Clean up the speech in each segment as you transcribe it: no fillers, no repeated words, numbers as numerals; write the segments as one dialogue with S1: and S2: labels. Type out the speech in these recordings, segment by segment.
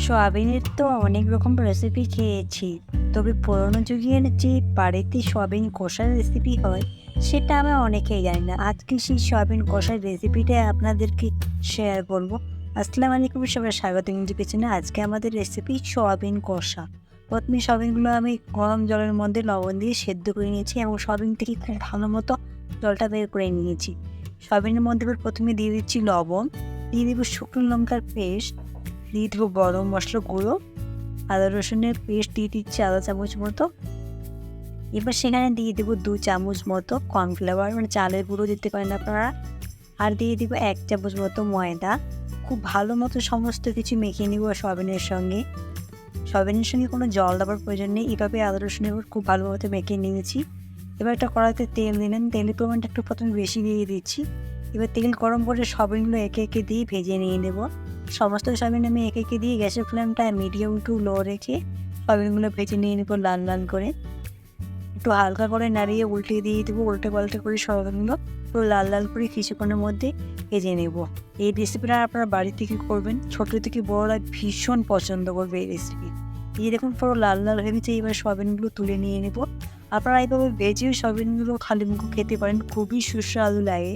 S1: সোয়াবিনের তো অনেক রকম রেসিপি খেয়েছি, তবে পুরোনো যুগের যে বাড়িতে সোয়াবিন কষার রেসিপি হয় সেটা আমি অনেকেই জানি না। আজকে সেই সোয়াবিন কষার রেসিপিটা আপনাদেরকে শেয়ার করব। আসসালামু আলাইকুম, সবাই স্বাগত ইঞ্জু কিচেনে। আজকে আমাদের রেসিপি সোয়াবিন কষা। প্রথমে সোয়াবিনগুলো আমি গরম জলের মধ্যে লবণ দিয়ে সেদ্ধ করে নিয়েছি এবং সোয়াবিন থেকে খুব ভালো মতো জলটা বের করে নিয়েছি। সোয়াবিনের মধ্যে প্রথমে দিয়ে দিচ্ছি লবণ, দিয়ে দেবো শুকনো লঙ্কার পেস্ট, দিয়ে দেবো গরম মশলা গুঁড়ো, আদা রসুনের পেস্ট দিয়ে দিচ্ছি আধা চামচ মতো। এবার সেখানে দিয়ে দেবো 2 চামচ মতো কর্নফ্লাওয়ার, মানে চালের গুঁড়ো দিতে পারেন আপনারা। আর দিয়ে দেবো 1 চামচ মতো ময়দা। খুব ভালো মতো সমস্ত কিছু মেখে নেব সয়াবিনের সঙ্গে। সয়াবিনের সঙ্গে কোনো জল দেওয়ার প্রয়োজন নেই। এভাবে আদা রসুনের খুব ভালো মতো মেখে নিয়েছি। এবার একটা কড়াইতে তেল দিলেন, তেলের পরিমাণটা একটু প্রথমে বেশি দিয়ে দিচ্ছি। এবার তেল গরম করে সয়াবিনগুলো একে একে দিয়ে ভেজে নিয়ে নেব। সমস্ত সয়াবিন আমি একে একে দিয়ে গ্যাসের ফ্লেমটা মিডিয়াম টু লো রেখে সয়াবিনগুলো ভেজে নিয়ে নেব লাল লাল করে। একটু হালকা করে নাড়িয়ে উল্টে দিয়ে দেবো, উল্টে পাল্টে করে সয়াবিনগুলো পুরো লাল লাল করে কিছুক্ষণের মধ্যে ভেজে নেব। এই রেসিপিটা আপনারা বাড়ি থেকে করবেন, ছোটো থেকে বড়রা ভীষণ পছন্দ করবে এই রেসিপি। এই দেখুন পুরো লাল লাল হয়ে গেছে। এবার সয়াবিনগুলো তুলে নিয়ে নেব। আপনারা এইভাবে ভেজেও সয়াবিনগুলো খালি মুখে খেতে পারেন, খুবই সুস্বাদু লাগে।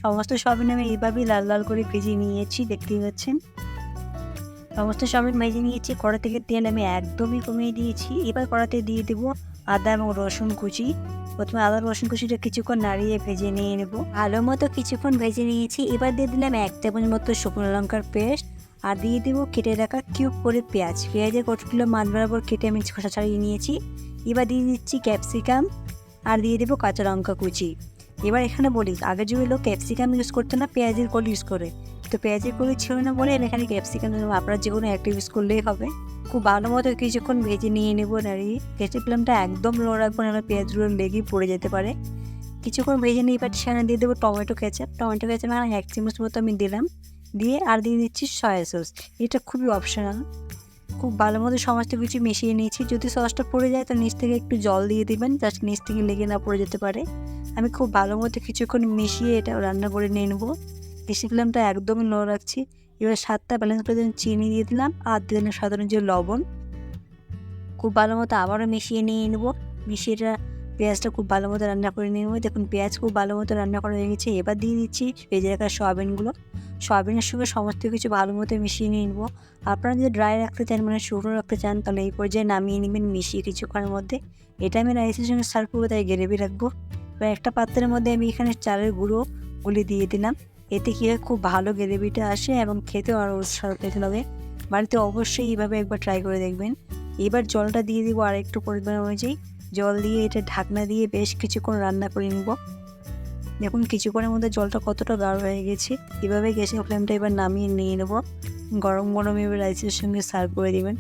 S1: সমস্ত সয়াবিন আমি এইভাবেই লাল লাল করে ভেজে নিয়েছি, দেখতেই পাচ্ছেন। সমস্ত সয়াবিন ভেজে নিয়েছি। কড়া থেকে তেল আমি একদমই কমিয়ে দিয়েছি। এবার কড়াতে দিয়ে দেবো আদা এবং রসুন কুচি। প্রথমে আদা রসুন কুচিটা কিছুক্ষণ নাড়িয়ে ভেজে নিয়ে নেব। ভালো মতো কিছুক্ষণ ভেজে নিয়েছি। এবার দিয়ে দিলাম 1 চামচ মতো শুকনো লঙ্কার পেস্ট, আর দিয়ে দেবো কেটে রাখা কিউব করে পেঁয়াজ। পেঁয়াজের কতগুলো মাছ বরাবর কেটে আমি খোসা ছাড়িয়ে নিয়েছি। এবার দিয়ে দিচ্ছি ক্যাপসিকাম, আর দিয়ে দেবো কাঁচা লঙ্কা কুচি। এবার এখানে বলি, আগে যদি লোক ক্যাপসিকাম ইউজ করতো না, পেঁয়াজের কলি ইউজ করে, তো পেঁয়াজের কলি ছিল না বলে এখানে ক্যাপসিকাম আপনারা যে কোনো একটা ইউজ করলেই হবে। খুব ভালো মতো কিছুক্ষণ ভেজে নিয়ে নেবো নাড়িয়ে। গ্যাসের ফ্লেমটা একদম লো রাখবো, নাহলে পেঁয়াজগুলো লেগেই পড়ে যেতে পারে। কিছুক্ষণ ভেজে নিয়ে এবার সেখানে দিয়ে দেবো টমেটো কেচাপ। টমেটো কেচাপ 1 চামচ মতো আমি দিলাম, দিয়ে আর দিয়ে দিচ্ছি সয়া সস। এটা খুবই অপশনাল। খুব ভালো মতো সমস্ত কিছু মিশিয়ে নিয়েছি। যদি সসটা পড়ে যায় তো নিচ থেকে একটু জল দিয়ে দিবেন, জাস্ট নিচ থেকে লেগে না পড়ে যেতে পারে। আমি খুব ভালো মতো কিছুক্ষণ মিশিয়ে এটা রান্না করে নিয়ে নেবো। গ্যাসের ফ্লেমটা একদমই লো রাখছি। এবার স্বাদটা ব্যালেন্স করে চিনি দিয়ে দিলাম, আর দিয়ে দিলাম সাধারণ যে লবণ। খুব ভালো মতো আবারও মিশিয়ে নিয়ে নেবো। মিশিয়ে পেঁয়াজটা খুব ভালো মতো রান্না করে নিয়ে নেবো। দেখুন পেঁয়াজ খুব ভালো মতো রান্না করা হয়ে গেছে। এবার দিয়ে দিচ্ছি ভেজে রাখা সয়াবিনগুলো। সয়াবিনের সঙ্গে সমস্ত কিছু ভালো মতো মিশিয়ে নিয়ে নেবো। আপনারা যদি ড্রাই রাখতে চান, মানে শুকনো রাখতে চান, তাহলে এই পর্যায়ে নামিয়ে নেবেন মিশিয়ে কিছুক্ষণের মধ্যে। এটা আমি রাইসের সঙ্গে সার্ভ করবো, তাই গ্রেভি রাখবো। এবার একটা পাত্রের মধ্যে আমি এখানে চালের গুঁড়োগুলি দিয়ে দিলাম। এতে কী হয়, খুব ভালো গ্রেভিটা আসে এবং খেতেও আরও খেতে লাগে। বাড়িতে অবশ্যই এইভাবে একবার ট্রাই করে দেখবেন। এবার জলটা দিয়ে দিব আর একটু পরিমাণ অনুযায়ী। জল দিয়ে এটা ঢাকনা দিয়ে বেশ কিছুক্ষণ রান্না করে নেব। দেখুন কিছুক্ষণের মধ্যে জলটা কতটা গাঢ় হয়ে গেছে। এভাবে গ্যাসের ফ্লেমটা এবার নামিয়ে নিয়ে নেব। গরম গরম এবার রাইসের সঙ্গে সার্ভ করে দেবেন।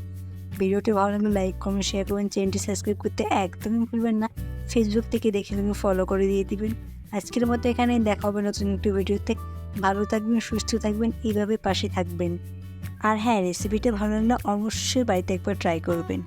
S1: ভিডিওটি ভালো লাগলে লাইক কমেন্ট শেয়ার করবেন, চ্যানেলটি সাবস্ক্রাইব করতে একদমই ভুলবেন না। ফেসবুক থেকে দেখে ফলো করে দিয়ে দিবেন। আজকের মতো এখানে দেখা হবে নতুন একটি ভিডিওতে। ভালো থাকবেন, সুস্থ থাকবেন, এইভাবে পাশে থাকবেন। আর হ্যাঁ, রেসিপিটা ভালো লাগলে অবশ্যই বাড়িতে একবার ট্রাই করবেন।